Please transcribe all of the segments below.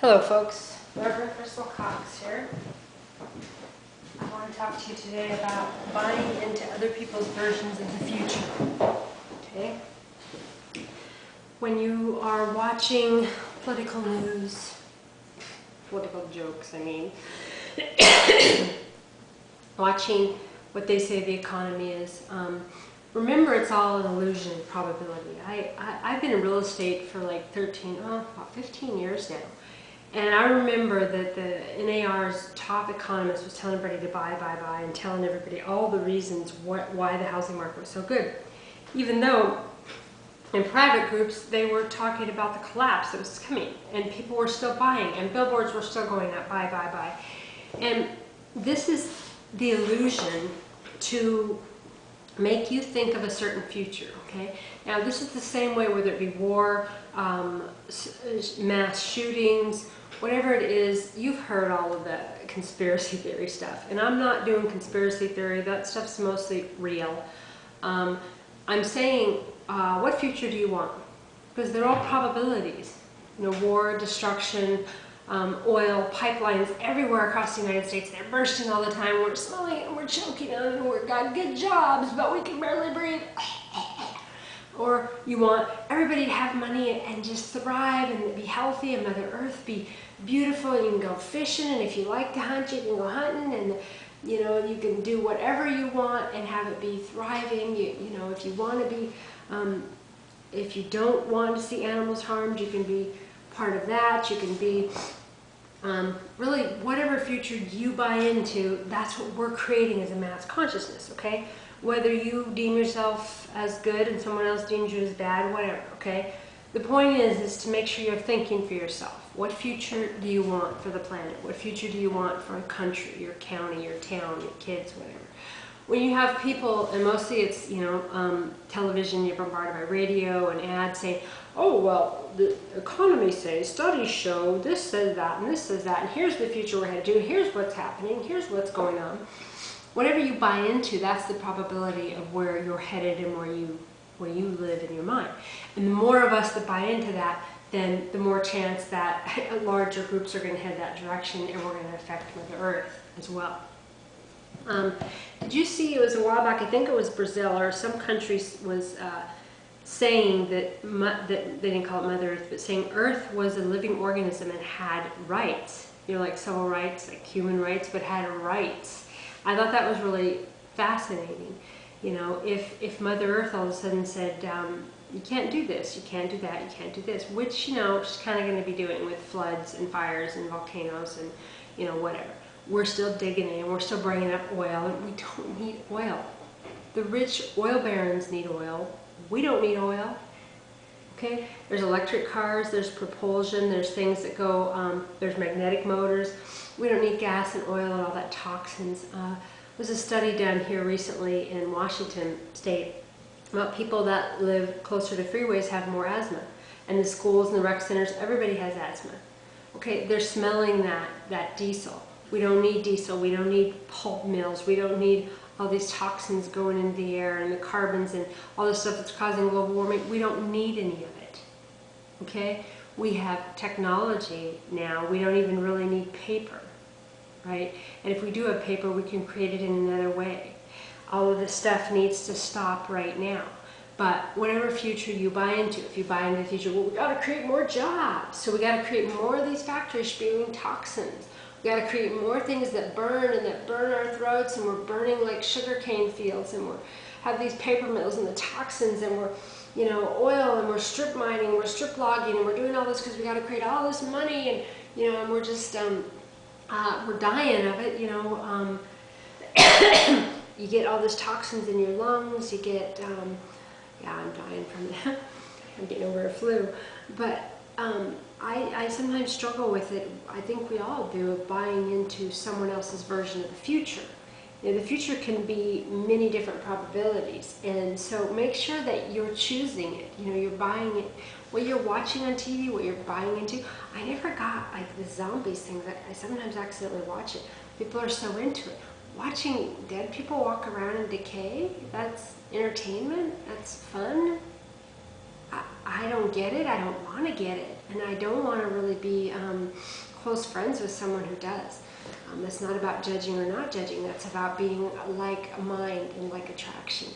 Hello folks, Reverend Crystal Cox here. I want to talk to you today about buying into other people's versions of the future. Okay? When you are watching political news, political jokes, I mean, watching what they say the economy is, remember it's all an illusion, probability. I've been in real estate for like 15 years now. And I remember that the NAR's top economist was telling everybody to buy, and telling everybody all the reasons why the housing market was so good. Even though in private groups, they were talking about the collapse that was coming, and people were still buying, and billboards were still going up, buy. And this is the illusion to make you think of a certain future, okay? Now, this is the same way, whether it be war, mass shootings, whatever it is. You've heard all of the conspiracy theory stuff, and I'm not doing conspiracy theory. That stuff's mostly real. I'm saying, what future do you want? Because they're all probabilities. You know, war, destruction, oil, pipelines everywhere across the United States. They're bursting all the time. We're smelling it and we're choking on it and we've got good jobs, but we can barely breathe. Or you want everybody to have money and just thrive and be healthy, and Mother Earth be beautiful, and you can go fishing, and if you like to hunt, you can go hunting, and you know, you can do whatever you want and have it be thriving. You know, if you want to be, if you don't want to see animals harmed, you can be part of that. You can be really whatever future you buy into. That's what we're creating as a mass consciousness, okay? Whether you deem yourself as good and someone else deems you as bad, whatever, okay? The point is to make sure you're thinking for yourself. What future do you want for the planet? What future do you want for a country, your county, your town, your kids, whatever? When you have people, and mostly it's, you know, television, you're bombarded by radio and ads saying, oh, well, the economy says, studies show, this says that, and this says that, and here's the future we're headed to, here's what's happening, here's what's going on. Whatever you buy into, that's the probability of where you're headed and where you live in your mind. And the more of us that buy into that, then the more chance that larger groups are going to head that direction, and we're going to affect Mother Earth as well. Did you see, it was a while back, I think it was Brazil or some country was saying that, that they didn't call it Mother Earth, but saying Earth was a living organism and had rights. You know, like civil rights, like human rights, but had rights. I thought that was really fascinating. You know, if Mother Earth all of a sudden said, you can't do this, you can't do that, you can't do this, which, you know, she's kind of going to be doing with floods and fires and volcanoes and, you know, whatever. We're still digging in, we're still bringing up oil, and we don't need oil. The rich oil barons need oil. We don't need oil. Okay? There's electric cars, there's propulsion, there's things that go, there's magnetic motors. We don't need gas and oil and all that toxins. There was a study done here recently in Washington State about people that live closer to freeways have more asthma. And the schools and the rec centers, everybody has asthma. Okay, they're smelling that diesel. We don't need diesel, we don't need pulp mills, we don't need all these toxins going into the air and the carbons and all this stuff that's causing global warming. We don't need any of it, okay? We have technology now, we don't even really need paper, right? And if we do have paper, we can create it in another way. All of this stuff needs to stop right now. But whatever future you buy into, if you buy into the future, well, we gotta create more jobs. So we gotta create more of these factories spewing toxins. We got to create more things that burn and that burn our throats, and we're burning like sugarcane fields, and we have these paper mills and the toxins, and we're, you know, oil, and we're strip mining, we're strip logging, and we're doing all this because we got to create all this money, and, you know, and we're just, we're dying of it, you know. You get all these toxins in your lungs, you get, yeah, I'm dying from that. I'm getting over a flu, but, I sometimes struggle with it. I think we all do, of buying into someone else's version of the future. You know, the future can be many different probabilities, and so make sure that you're choosing it. You know, you're buying it. What you're watching on TV, what you're buying into. I never got like the zombies thing. That I sometimes accidentally watch it. People are so into it. Watching dead people walk around and decay, that's entertainment, that's fun. I don't get it. I don't want to get it. And I don't want to really be close friends with someone who does. That's not about judging or not judging. That's about being like mind and like attraction.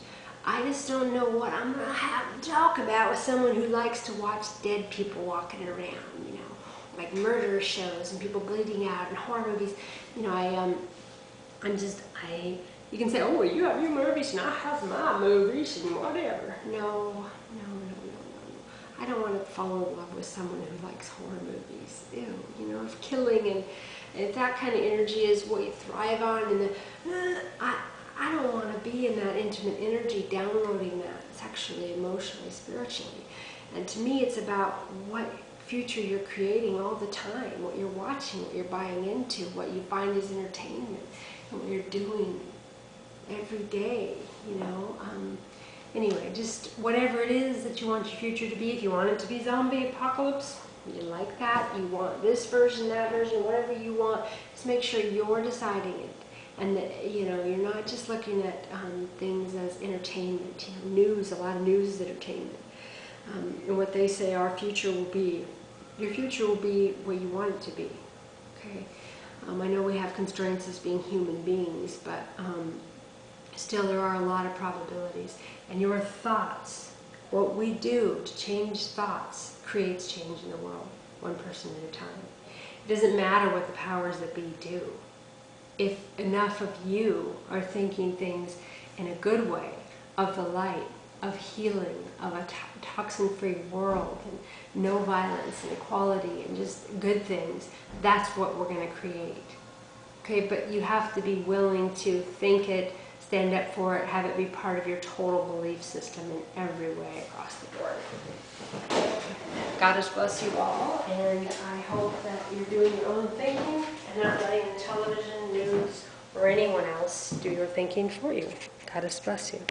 I just don't know what I'm going to have to talk about with someone who likes to watch dead people walking around, you know, like murder shows and people bleeding out and horror movies. You know, you can say, oh, well, you have your movies and I have my movies and whatever. No. I don't want to fall in love with someone who likes horror movies. Ew, you know, if killing and if that kind of energy is what you thrive on, and I don't want to be in that intimate energy, downloading that sexually, emotionally, spiritually. And to me, it's about what future you're creating all the time, what you're watching, what you're buying into, what you find as entertainment, and what you're doing every day, you know. Anyway, just whatever it is that you want your future to be. If you want it to be zombie apocalypse, you like that, you want this version, that version, whatever you want, just make sure you're deciding it. And that, you know, you're not just looking at things as entertainment. You know, news, a lot of news is entertainment. And what they say our future will be, your future will be what you want it to be. Okay. I know we have constraints as being human beings, but still there are a lot of probabilities. And your thoughts, what we do to change thoughts, creates change in the world, one person at a time. It doesn't matter what the powers that be do. If enough of you are thinking things in a good way, of the light, of healing, of a toxin-free world, and no violence and equality and just good things, that's what we're going to create. Okay, but you have to be willing to think it, stand up for it, have it be part of your total belief system in every way across the board. God bless you all, and I hope that you're doing your own thinking and not letting the television, news, or anyone else do your thinking for you. God bless you.